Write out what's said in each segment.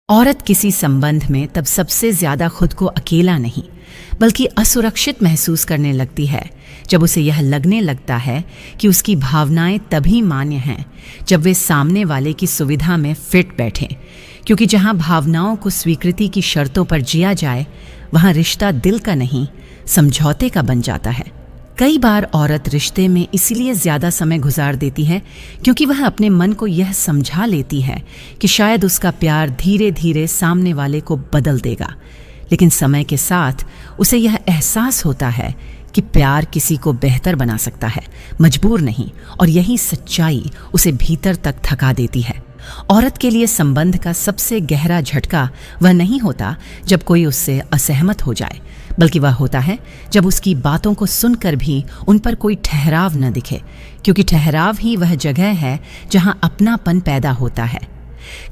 औरत किसी संबंध में तब सबसे ज्यादा खुद को अकेला नहीं बल्कि असुरक्षित महसूस करने लगती है जब उसे यह लगने लगता है कि उसकी भावनाएं तभी मान्य हैं जब वे सामने वाले की सुविधा में फिट बैठें, क्योंकि जहां भावनाओं को स्वीकृति की शर्तों पर जिया जाए वहां रिश्ता दिल का नहीं समझौते का बन जाता है। कई बार औरत रिश्ते में इसलिए ज्यादा समय गुजार देती है क्योंकि वह अपने मन को यह समझा लेती है कि शायद उसका प्यार धीरे धीरे सामने वाले को बदल देगा, लेकिन समय के साथ उसे यह एहसास होता है कि प्यार किसी को बेहतर बना सकता है, मजबूर नहीं, और यही सच्चाई उसे भीतर तक थका देती है। औरत के लिए संबंध का सबसे गहरा झटका वह नहीं होता जब कोई उससे असहमत हो जाए, बल्कि वह होता है जब उसकी बातों को सुनकर भी उन पर कोई ठहराव न दिखे, क्योंकि ठहराव ही वह जगह है जहां अपनापन पैदा होता है।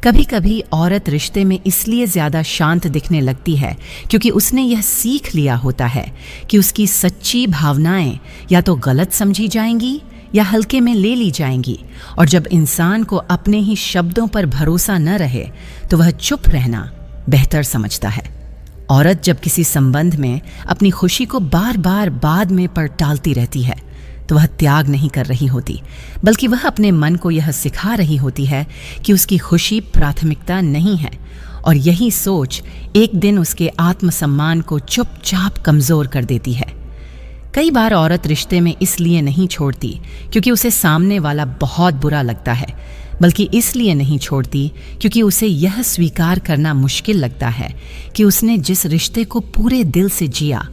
कभी कभी औरत रिश्ते में इसलिए ज्यादा शांत दिखने लगती है क्योंकि उसने यह सीख लिया होता है कि उसकी सच्ची भावनाएं या तो गलत समझी जाएंगी या हल्के में ले ली जाएंगी, और जब इंसान को अपने ही शब्दों पर भरोसा न रहे तो वह चुप रहना बेहतर समझता है। औरत जब किसी संबंध में अपनी खुशी को बार बार बाद में पर टालती रहती है तो वह त्याग नहीं कर रही होती, बल्कि वह अपने मन को यह सिखा रही होती है कि उसकी खुशी प्राथमिकता नहीं है, और यही सोच एक दिन उसके आत्मसम्मान को चुपचाप कमजोर कर देती है। कई बार औरत रिश्ते में इसलिए नहीं छोड़ती क्योंकि उसे सामने वाला बहुत बुरा लगता है, बल्कि इसलिए नहीं छोड़ती क्योंकि उसे यह स्वीकार करना मुश्किल लगता है कि उसने जिस रिश्ते को पूरे दिल से जिया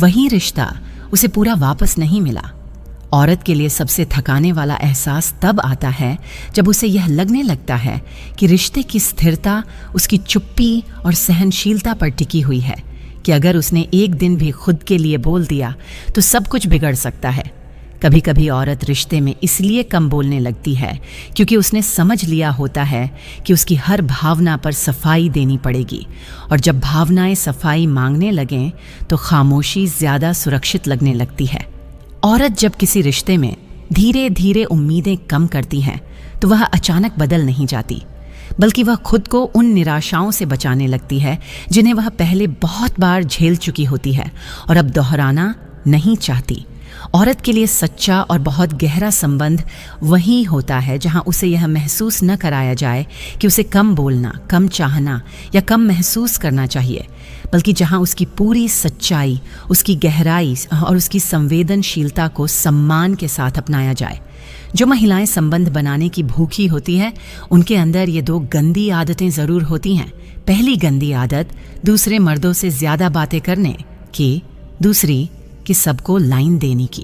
वही रिश्ता उसे पूरा वापस नहीं मिला। औरत के लिए सबसे थकाने वाला एहसास तब आता है जब उसे यह लगने लगता है कि रिश्ते की स्थिरता उसकी चुप्पी और सहनशीलता पर टिकी हुई है, कि अगर उसने एक दिन भी खुद के लिए बोल दिया तो सब कुछ बिगड़ सकता है। कभी कभी औरत रिश्ते में इसलिए कम बोलने लगती है क्योंकि उसने समझ लिया होता है कि उसकी हर भावना पर सफाई देनी पड़ेगी, और जब भावनाएं सफाई मांगने लगें तो खामोशी ज्यादा सुरक्षित लगने लगती है। औरत जब किसी रिश्ते में धीरे धीरे उम्मीदें कम करती हैं तो वह अचानक बदल नहीं जाती, बल्कि वह खुद को उन निराशाओं से बचाने लगती है जिन्हें वह पहले बहुत बार झेल चुकी होती है और अब दोहराना नहीं चाहती। औरत के लिए सच्चा और बहुत गहरा संबंध वही होता है जहां उसे यह महसूस न कराया जाए कि उसे कम बोलना, कम चाहना या कम महसूस करना चाहिए, बल्कि जहां उसकी पूरी सच्चाई, उसकी गहराई और उसकी संवेदनशीलता को सम्मान के साथ अपनाया जाए। जो महिलाएं संबंध बनाने की भूखी होती है उनके अंदर ये दो गंदी आदतें जरूर होती हैं। पहली गंदी आदत दूसरे मर्दों से ज्यादा बातें करने की, दूसरी कि सबको लाइन देने की।